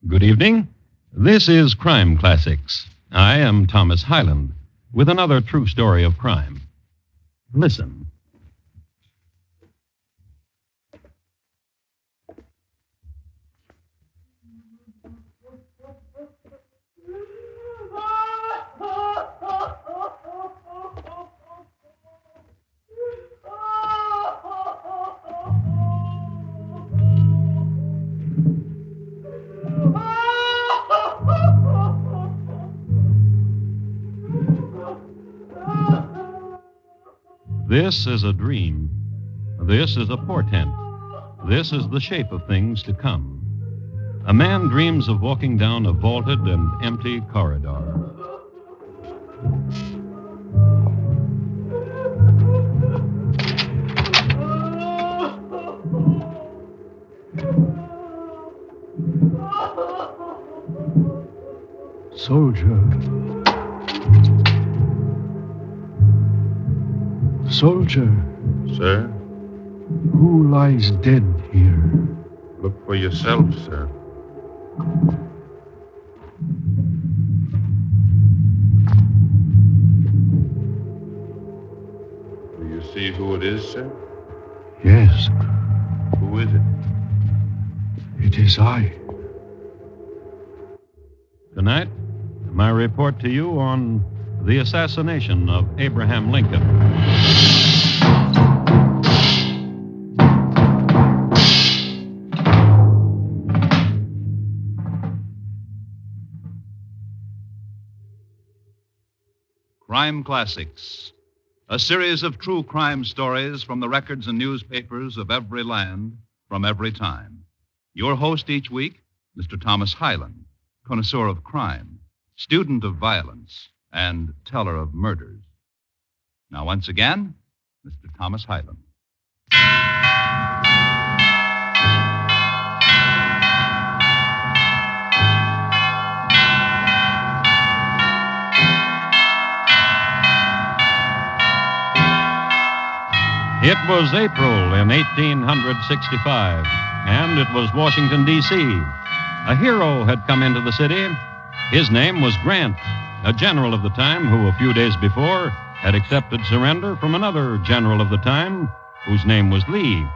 Good evening. This is Crime Classics. I am Thomas Hyland with another true story of crime. Listen. This is a dream. This is a portent. This is the shape of things to come. A man dreams of walking down a vaulted and empty corridor. Soldier, Sir? who lies dead here? Look for yourself, sir. Do you see who it is, sir? Yes, Who is it? it is I. Tonight, my report to you on the assassination of Abraham Lincoln. Crime Classics, a series of true crime stories from the records and newspapers of every land, from every time. Your host each week, Mr. Thomas Hyland, connoisseur of crime, student of violence, and teller of murders. Now, once again, Mr. Thomas Hyland. It was April in 1865, and it was Washington, D.C. A hero had come into the city. His name was Grant, a general of the time who, a few days before, had accepted surrender from another general of the time whose name was Lee.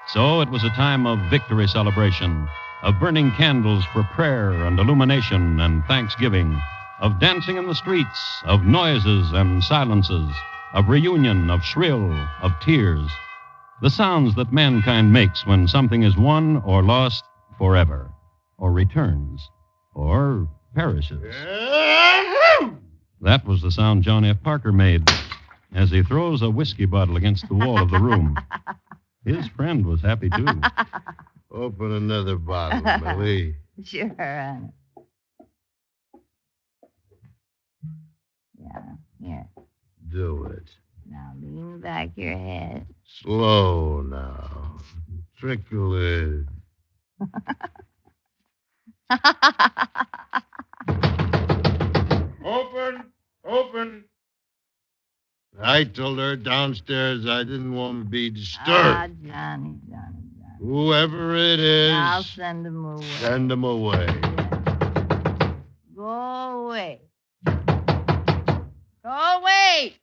So it was a time of victory celebration, of burning candles for prayer and illumination and thanksgiving, of dancing in the streets, of noises and silences, of reunion, of shrill, of tears. The sounds that mankind makes when something is won or lost forever, or returns, or perishes. That was the sound John F. Parker made as he throws a whiskey bottle against the wall of the room. His friend was happy, too. Open another bottle, Millie. Sure, honey. Yeah, here. Do it. Now lean back your head. Slow now. Trickle it. Open. I told her downstairs I didn't want to be disturbed. Ah, Johnny. Whoever it is, I'll send him away. send him away. Go away. Go away.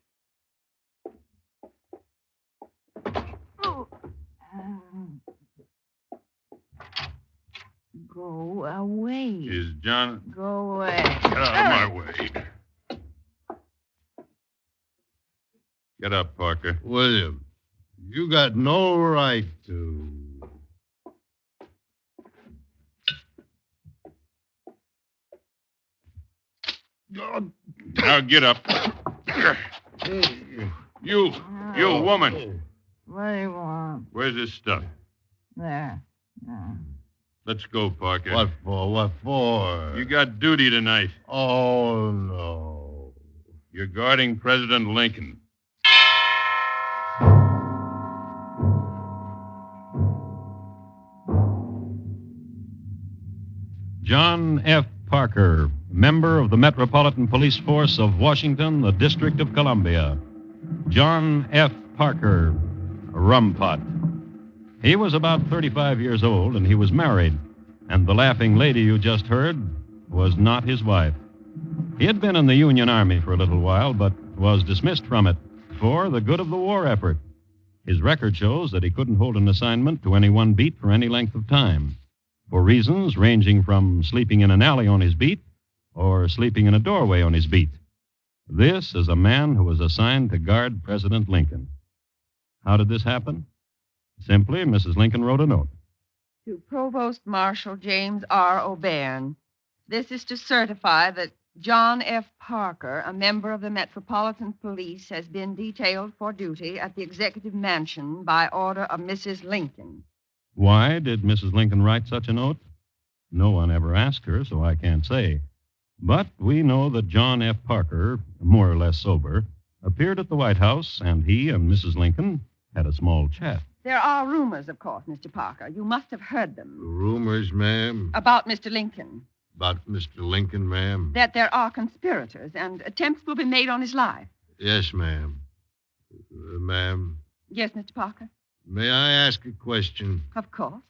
Go away. Is John... Go away. Get out of my way. Get up, Parker. William, you got no right to... Now get up. You woman. What do you want? Where's this stuff? There. No. Let's go, Parker. What for? You got duty tonight. Oh, no. You're guarding President Lincoln. John F. Parker, member of the Metropolitan Police Force of Washington, the District of Columbia. John F. Parker, Rumpot. He was about 35 years old, and he was married. And the laughing lady you just heard was not his wife. He had been in the Union Army for a little while, but was dismissed from it for the good of the war effort. His record shows that he couldn't hold an assignment to any one beat for any length of time, for reasons ranging from sleeping in an alley on his beat or sleeping in a doorway on his beat. This is a man who was assigned to guard President Lincoln. How did this happen? Simply, Mrs. Lincoln wrote a note. To Provost Marshal James R. O'Beirne, this is to certify that John F. Parker, a member of the Metropolitan Police, has been detailed for duty at the Executive Mansion by order of Mrs. Lincoln. Why did Mrs. Lincoln write such a note? No one ever asked her, so I can't say. But we know that John F. Parker, more or less sober, appeared at the White House, and he and Mrs. Lincoln had a small chat. There are rumors, of course, Mr. Parker. You must have heard them. Rumors, ma'am? About Mr. Lincoln. About Mr. Lincoln, ma'am? That there are conspirators, and attempts will be made on his life. Yes, ma'am. Ma'am, Yes, Mr. Parker? may I ask a question? Of course.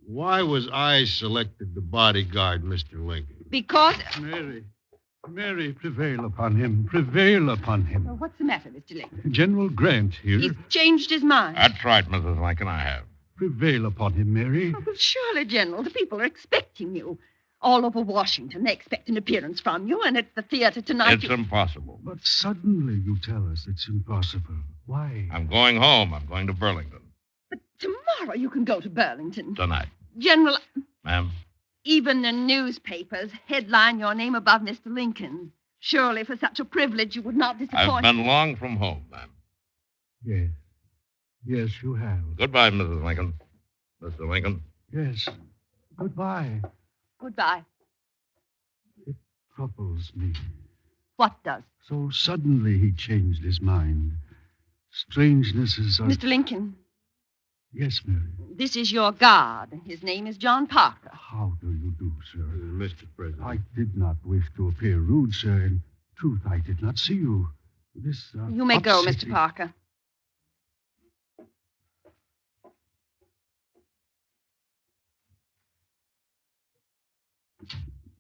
Why was I selected to bodyguard Mr. Lincoln? Because... Mary, prevail upon him. Prevail upon him. Well, what's the matter, Mr. Lincoln? General Grant here. He's changed his mind. That's right, Mrs. Lincoln, I have. Prevail upon him, Mary. Oh, well, surely, General, the people are expecting you. All over Washington, they expect an appearance from you, and at the theater tonight... It's impossible. But suddenly you tell us it's impossible. Why? I'm going home. I'm going to Burlington. But tomorrow you can go to Burlington. Tonight. General, Ma'am? even the newspapers headline your name above Mr. Lincoln. Surely for such a privilege you would not I've disappoint... been long from home, ma'am. Yes. Yes, you have. Goodbye, Mrs. Lincoln. Mr. Lincoln. Yes. Goodbye. Goodbye. Troubles me. What does? So suddenly he changed his mind. Strangenesses are... Mr. Lincoln, Yes, Mary. this is your guard. His name is John Parker. How do you do, sir? Mr. President. I did not wish to appear rude, sir. In truth, I did not see you. This, You may go, upsetting- Mr. Parker.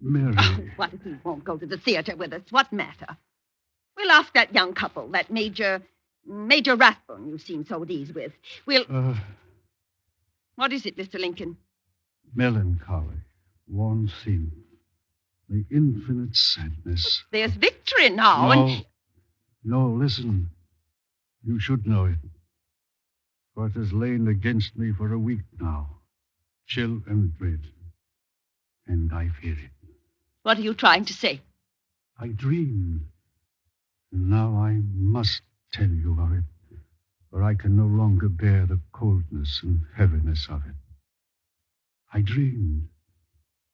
Mary. What if he won't go to the theater with us? What matter? We'll ask that young couple, that Major Rathbone you seem so at ease with. What is it, Mr. Lincoln? Melancholy, worn thin, the infinite sadness. There's victory now, and... No, listen. You should know it. For it has lain against me for a week now, chill and dread. And I fear it. What are you trying to say? I dreamed. And now I must tell you of it, for I can no longer bear the coldness and heaviness of it. I dreamed,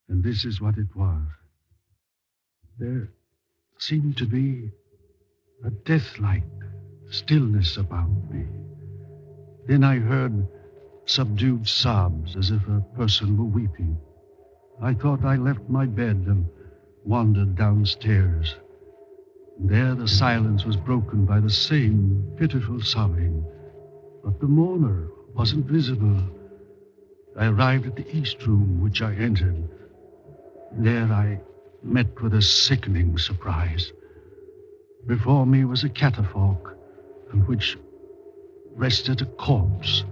and this is what it was. There seemed to be a death-like stillness about me. Then I heard subdued sobs as if a person were weeping. I thought I left my bed and wandered downstairs. There the silence was broken by the same pitiful sobbing. But the mourner wasn't visible. I arrived at the East Room, which I entered. There I met with a sickening surprise. Before me was a catafalque on which rested a corpse,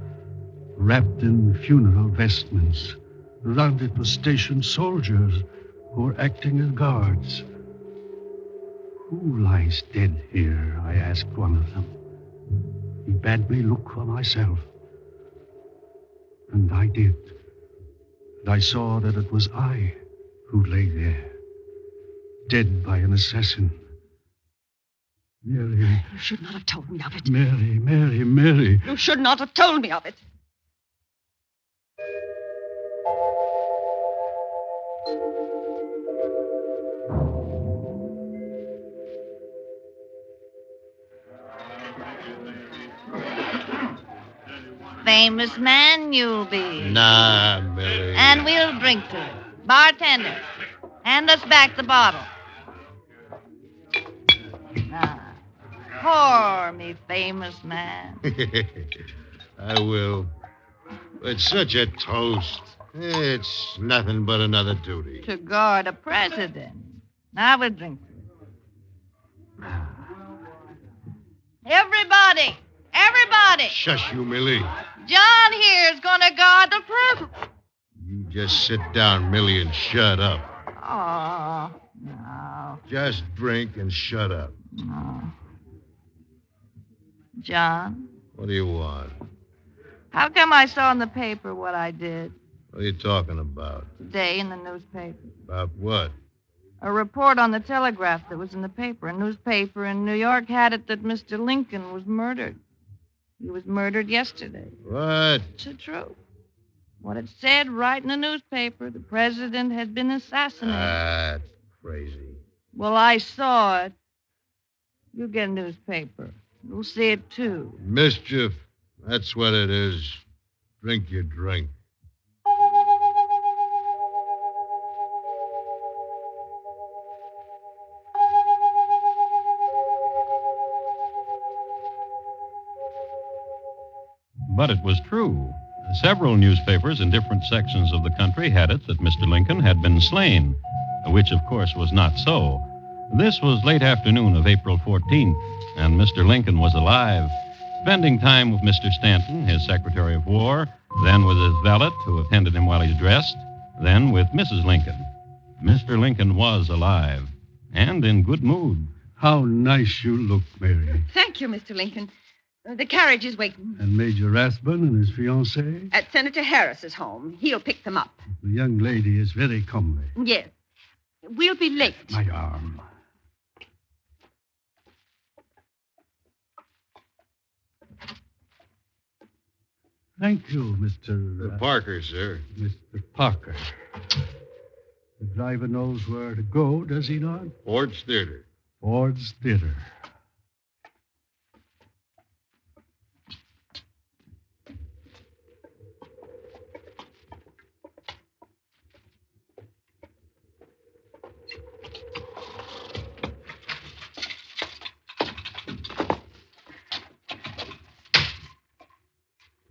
wrapped in funeral vestments. Around it were stationed soldiers who were acting as guards. Who lies dead here? I asked one of them. He bade me look for myself. And I did. And I saw that it was I who lay there, dead by an assassin. Mary. You should not have told me of it. Mary. You should not have told me of it. Famous man you'll be. Nah, Mary. And we'll drink to it. Bartender, hand us back the bottle. Ah, pour me, famous man. I will. But such a toast. It's nothing but another duty. To guard a president. Now we'll drink. Everybody! Everybody! Shush you, Millie. John here's gonna guard the president. You just sit down, Millie, and shut up. Oh, no. Just drink and shut up. No. John, What do you want? how come I saw in the paper what I did What are you talking about? today in the newspaper? About what? A report on the telegraph that was in the paper. A newspaper in New York had it that Mr. Lincoln was murdered. He was murdered yesterday. What? It's the truth. What it said right in the newspaper, the president had been assassinated. That's crazy. Well, I saw it. You get a newspaper. You'll see it, too. Mischief. That's what it is. Drink your drink. But it was true. Several newspapers in different sections of the country had it that Mr. Lincoln had been slain, which, of course, was not so. This was late afternoon of April 14th, and Mr. Lincoln was alive, spending time with Mr. Stanton, his Secretary of War, then with his valet, who attended him while he dressed, then with Mrs. Lincoln. Mr. Lincoln was alive, and in good mood. How nice you look, Mary. Thank you, Mr. Lincoln. The carriage is waiting. And Major Rathbun and his fiancée? At Senator Harris's home. He'll pick them up. The young lady is very comely. Yes. We'll be late. My arm. Thank you, Mr. Parker, sir. Mr. Parker. The driver knows where to go, does he not? Ford's Theater. Ford's Theater.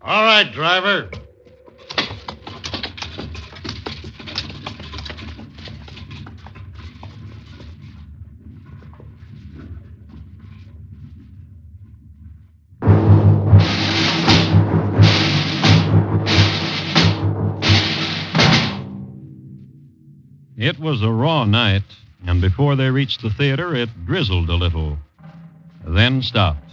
All right, driver. It was a raw night, and before they reached the theater, it drizzled a little, then stopped.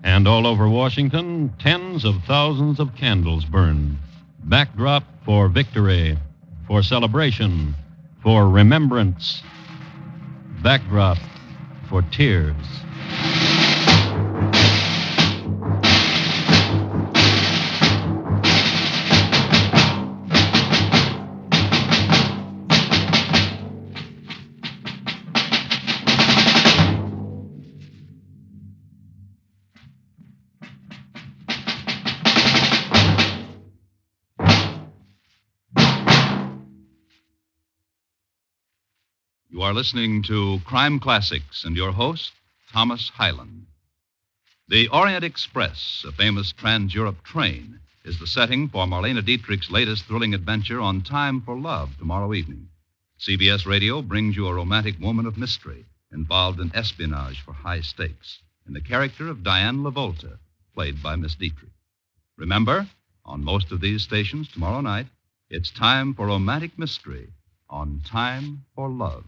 And all over Washington, tens of thousands of candles burned. Backdrop for victory, for celebration, for remembrance. Backdrop for tears. You are listening to Crime Classics and your host, Thomas Hyland. The Orient Express, a famous trans-Europe train, is the setting for Marlene Dietrich's latest thrilling adventure on Time for Love tomorrow evening. CBS Radio brings you a romantic woman of mystery involved in espionage for high stakes in the character of Diane LaVolta, played by Miss Dietrich. Remember, on most of these stations tomorrow night, it's time for romantic mystery on Time for Love.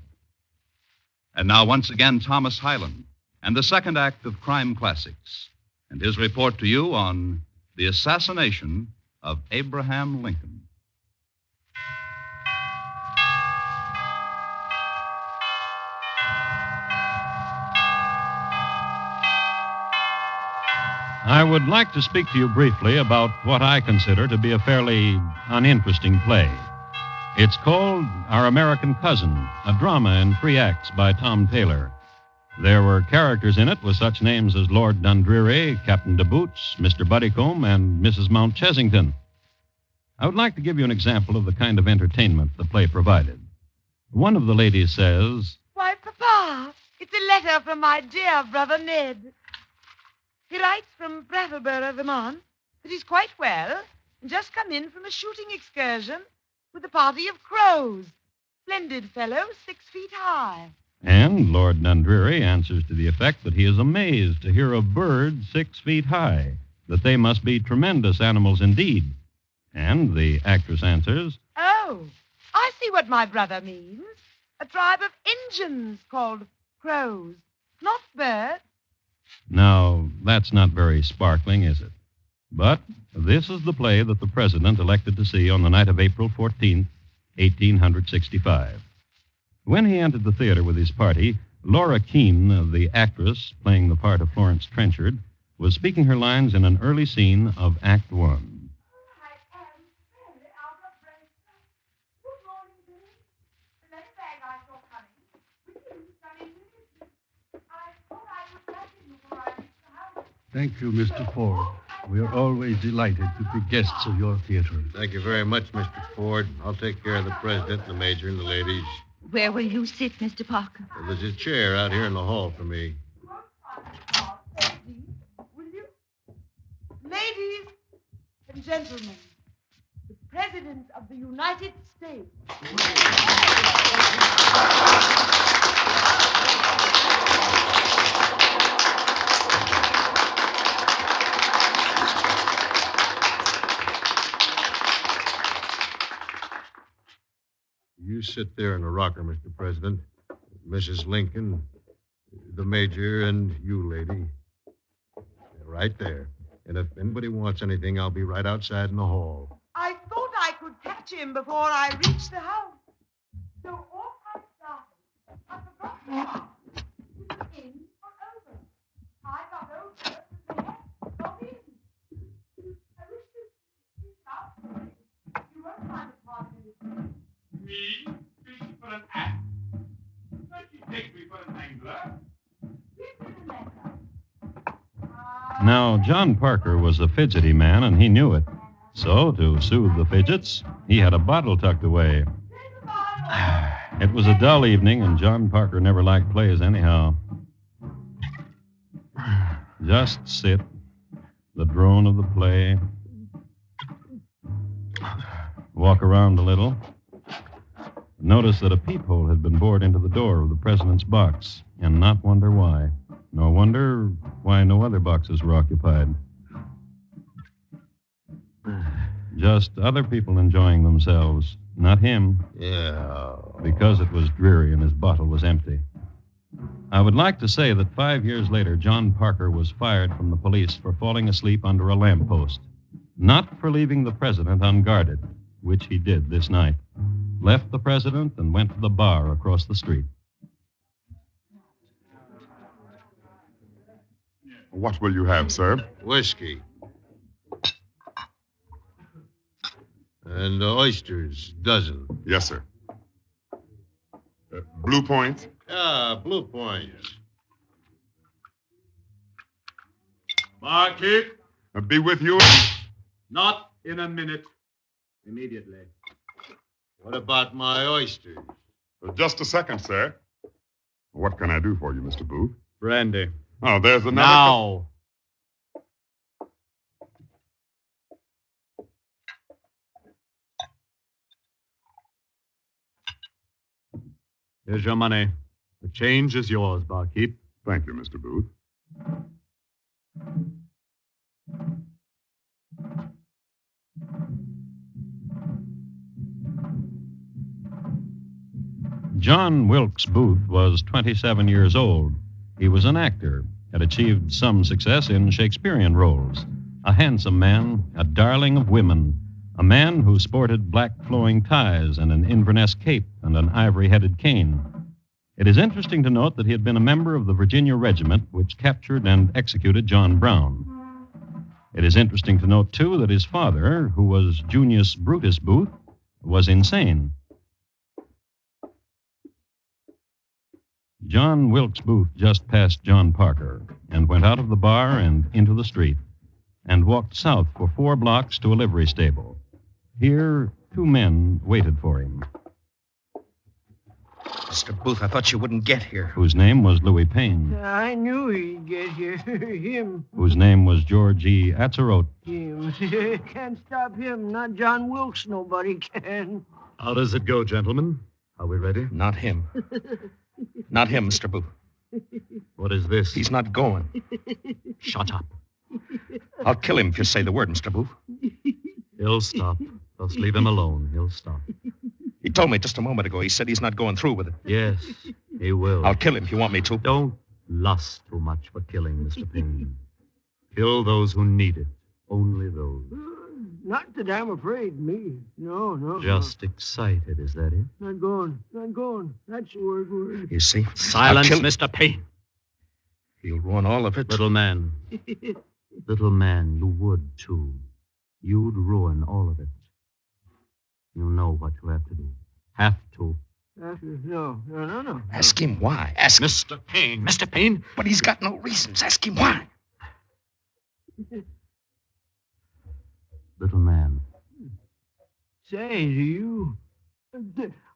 And now, once again, Thomas Hyland and the second act of Crime Classics and his report to you on the assassination of Abraham Lincoln. I would like to speak to you briefly about what I consider to be a fairly uninteresting play. It's called Our American Cousin, a drama in 3 acts by Tom Taylor. There were characters in it with such names as Lord Dundreary, Captain de Boots, Mr. Buddycombe, and Mrs. Mount Chessington. I would like to give you an example of the kind of entertainment the play provided. One of the ladies says, Why, Papa, it's a letter from my dear brother Ned. He writes from Brattleboro, Vermont, that he's quite well and just come in from a shooting excursion with a party of crows. Splendid fellow, 6 feet high. And Lord Dundreary answers to the effect that he is amazed to hear of birds 6 feet high, that they must be tremendous animals indeed. And the actress answers, Oh, I see what my brother means. A tribe of Injuns called crows, not birds. Now, that's not very sparkling, is it? But this is the play that the president elected to see on the night of April 14th, 1865. When he entered the theater with his party, Laura Keene, the actress playing the part of Florence Trenchard, was speaking her lines in an early scene of Act One. Thank you, Mr. Ford. We are always delighted to be guests of your theater. Thank you very much, Mr. Ford. I'll take care of the president, the major, and the ladies. Where will you sit, Mr. Parker? There's a chair out here in the hall for me. Will you? Ladies and gentlemen, the President of the United States. You sit there in the rocker, Mr. President. Mrs. Lincoln, the major, and you, lady. Right there. And if anybody wants anything, I'll be right outside in the hall. I thought I could catch him before I reached the house. So off I started. I forgot to in or over. I got over to the head, got in. I wish you'd speak out for it. You won't find it hard to listen. Me? Fishing for an act? Don't you take me for an angler? Give me the letter. Now, John Parker was a fidgety man, and he knew it. So, to soothe the fidgets, he had a bottle tucked away. It was a dull evening, and John Parker never liked plays anyhow. Just sit, the drone of the play, walk around a little, notice that a peephole had been bored into the door of the president's box, and not wonder why. No wonder why no other boxes were occupied. Just other people enjoying themselves, not him. Yeah. Because it was dreary and his bottle was empty. I would like to say that 5 years later, John Parker was fired from the police for falling asleep under a lamppost. Not for leaving the president unguarded, which he did this night. Left the president and went to the bar across the street. What will you have, sir? Whiskey. And oysters, dozen. Yes, sir. Blue Point? Blue Point. Barkeep, Be with you. not in a minute. Immediately. What about my oysters? Just a second, sir. What can I do for you, Mr. Booth? Brandy. Oh, there's another. Now. Here's your money. The change is yours, barkeep. Thank you, Mr. Booth. John Wilkes Booth was 27 years old. He was an actor, had achieved some success in Shakespearean roles. A handsome man, a darling of women, a man who sported black flowing ties and an Inverness cape and an ivory-headed cane. It is interesting to note that he had been a member of the Virginia regiment which captured and executed John Brown. It is interesting to note, too, that his father, who was Junius Brutus Booth, was insane. John Wilkes Booth just passed John Parker and went out of the bar and into the street and walked south for 4 blocks to a livery stable. Here, 2 men waited for him. Mr. Booth, I thought you wouldn't get here. Whose name was Louis Payne. I knew he'd get here. Him. Whose name was George E. Atzerodt. Him. Can't stop him. Not John Wilkes. Nobody can. How does it go, gentlemen? Are we ready? Not him. Not him, Mr. Booth. What is this? He's not going. Shut up. I'll kill him if you say the word, Mr. Booth. He'll stop. Just leave him alone. He'll stop. He told me just a moment ago. He said he's not going through with it. Yes, he will. I'll kill him if you want me to. Don't lust too much for killing, Mr. Payne. Kill those who need it. Only those. Not that I'm afraid, me. No. Just excited, is that it? Not going. That's the word. You see? Silence, Mr. Payne. He'll ruin all of it. Little man. Little man, you would, too. You'd ruin all of it. You know what you have to do. Have to. No. Ask him why. Ask Mr. Payne. Mr. Payne? But he's got no reasons. Ask him why. Little man. Say, do you...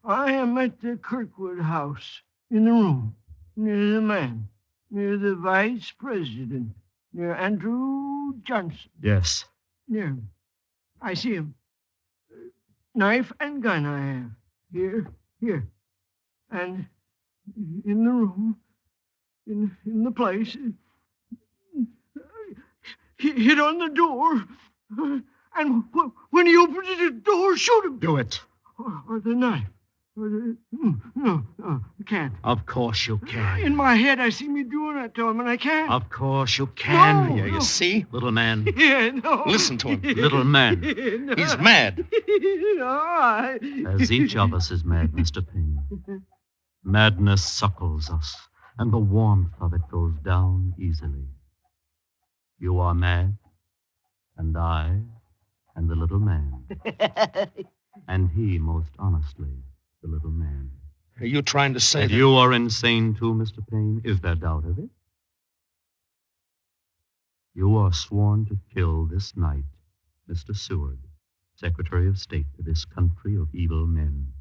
I am at the Kirkwood house, in the room, near the man, near the vice president, near Andrew Johnson. Yes. Near him. I see him. Knife and gun I have. Here. And in the room, in the place, he hit on the door. And when he opens the door, shoot him. Do it. Or the knife. No, I can't. Of course you can. In my head, I see me doing that to him, and I can't. Of course you can. No, You see? Little man. Yeah, no. Listen to him. Little man. No. He's mad. As each of us is mad, Mr. Payne. Madness suckles us, and the warmth of it goes down easily. You are mad, and I, and the little man. And he, most honestly, the little man. Are you trying to say that you are insane too, Mr. Payne? Is there doubt of it? You are sworn to kill this night Mr. Seward, Secretary of State to this country of evil men.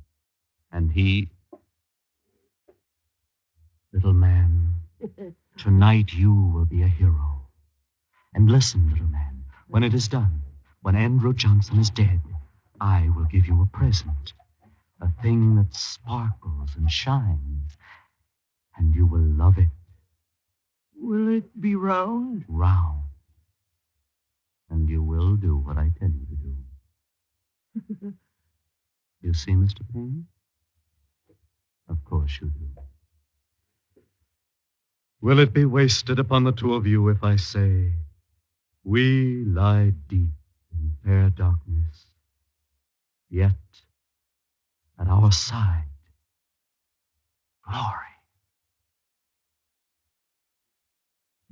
And he... Little man, tonight you will be a hero. And listen, little man, when it is done, when Andrew Johnson is dead, I will give you a present, a thing that sparkles and shines, and you will love it. Will it be round? Round. And you will do what I tell you to do. You see, Mr. Payne? Of course you do. Will it be wasted upon the two of you if I say, we lie deep in fair darkness, yet at our side, glory.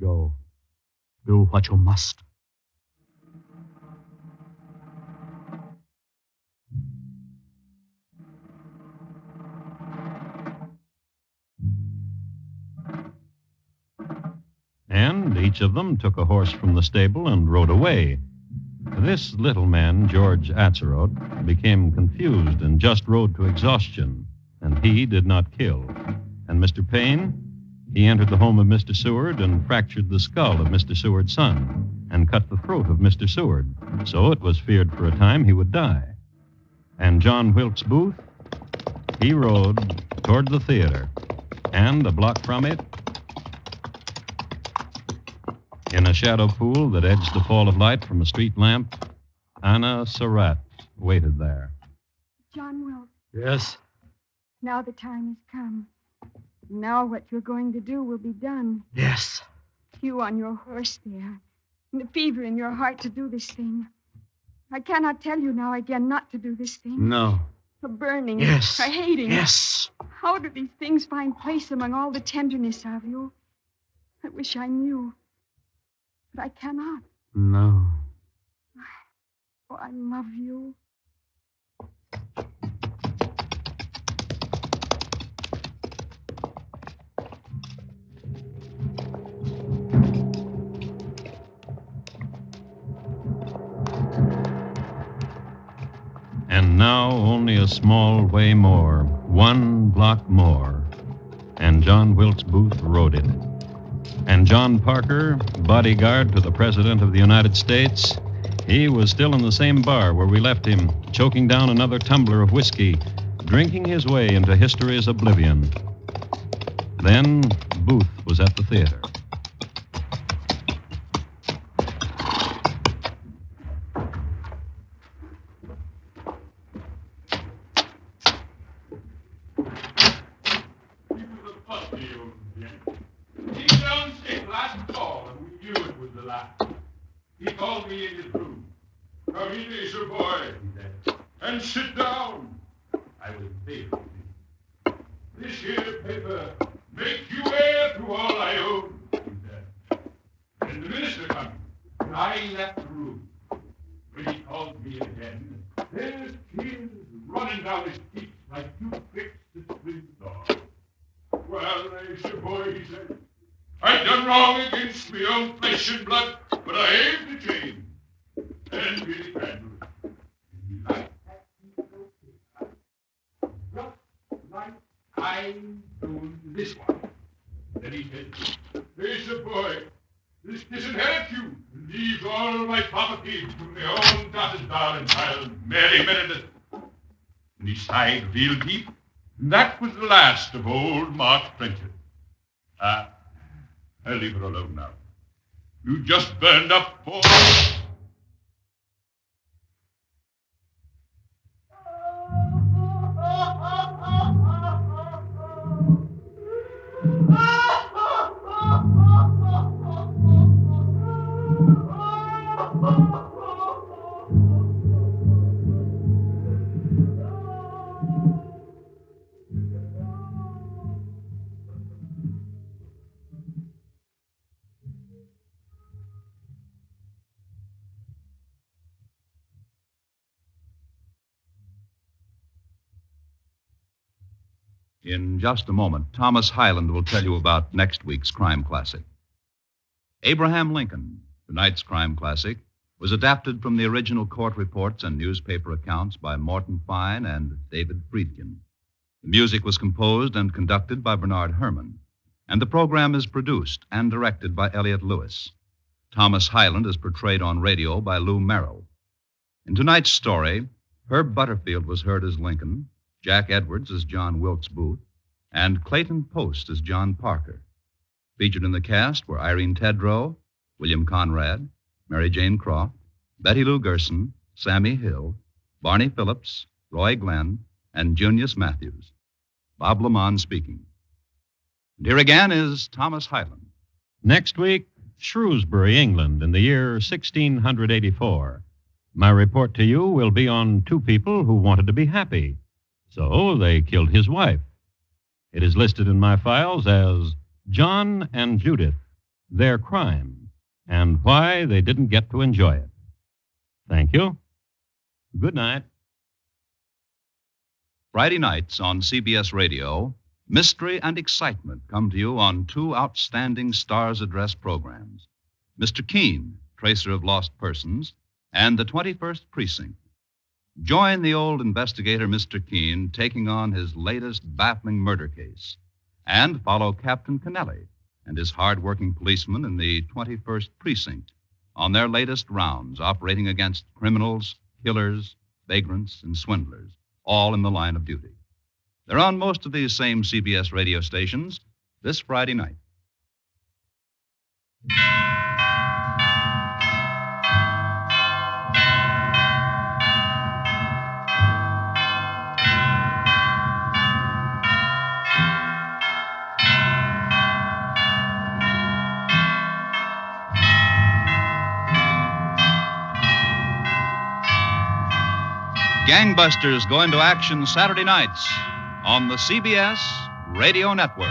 Go, do what you must. And each of them took a horse from the stable and rode away. This little man, George Atzerodt, became confused and just rode to exhaustion, and he did not kill. And Mr. Payne, he entered the home of Mr. Seward and fractured the skull of Mr. Seward's son and cut the throat of Mr. Seward, so it was feared for a time he would die. And John Wilkes Booth, he rode toward the theater, and a block from it, in a shadow pool that edged the fall of light from a street lamp, Anna Surratt waited there. John Wilkes. Yes? Now the time has come. Now what you're going to do will be done. Yes. You on your horse there, and the fever in your heart to do this thing. I cannot tell you now again not to do this thing. No. A burning. Yes. A hating. Yes. How do these things find place among all the tenderness of you? I wish I knew. But I cannot. No. Oh, I love you. And now only a small way more, 1 block more, and John Wilkes Booth rode it. And John Parker, bodyguard to the President of the United States, He was still in the same bar where we left him, choking down another tumbler of whiskey, drinking his way into history's oblivion. Then Booth was at the theater. He called me in his room. Come in, Acer boy, he said, and sit down. I was big. This here paper make you heir to all I own, he said. And the minister comes, and I left the room. When he called me in again, there's tears running down his cheeks like two pricks that split the door. Well, Acer boy, he said, I done wrong against me own flesh and blood, but I aim to change. And Billy Crandall, he liked that just like I'm doing this one. Then he said, Acer boy, this disinherits you and leaves all my property to my own daughter's darling child, Mary Meredith. And he sighed real deep. And that was the last of old Mark Trenchard. I'll leave her alone now. You just burned up for... In just a moment, Thomas Hyland will tell you about next week's crime classic. Abraham Lincoln, tonight's crime classic, was adapted from the original court reports and newspaper accounts by Morton Fine and David Friedkin. The music was composed and conducted by Bernard Herrmann, and the program is produced and directed by Elliott Lewis. Thomas Hyland is portrayed on radio by Lou Merrill. In tonight's story, Herb Butterfield was heard as Lincoln, Jack Edwards as John Wilkes Booth, and Clayton Post as John Parker. Featured in the cast were Irene Tedrow, William Conrad, Mary Jane Croft, Betty Lou Gerson, Sammy Hill, Barney Phillips, Roy Glenn, and Junius Matthews. Bob Lamont speaking. And here again is Thomas Hyland. Next week, Shrewsbury, England, in the year 1684. My report to you will be on two people who wanted to be happy. So they killed his wife. It is listed in my files as John and Judith, Their Crime, and Why They Didn't Get to Enjoy It. Thank you. Good night. Friday nights on CBS Radio, mystery and excitement come to you on two outstanding Stars Address programs. Mr. Keene, Tracer of Lost Persons, and the 21st Precinct. Join the old investigator, Mr. Keene, taking on his latest baffling murder case. And follow Captain Kennelly and his hard-working policemen in the 21st Precinct on their latest rounds operating against criminals, killers, vagrants, and swindlers, all in the line of duty. They're on most of these same CBS radio stations this Friday night. Gangbusters go into action Saturday nights on the CBS Radio Network.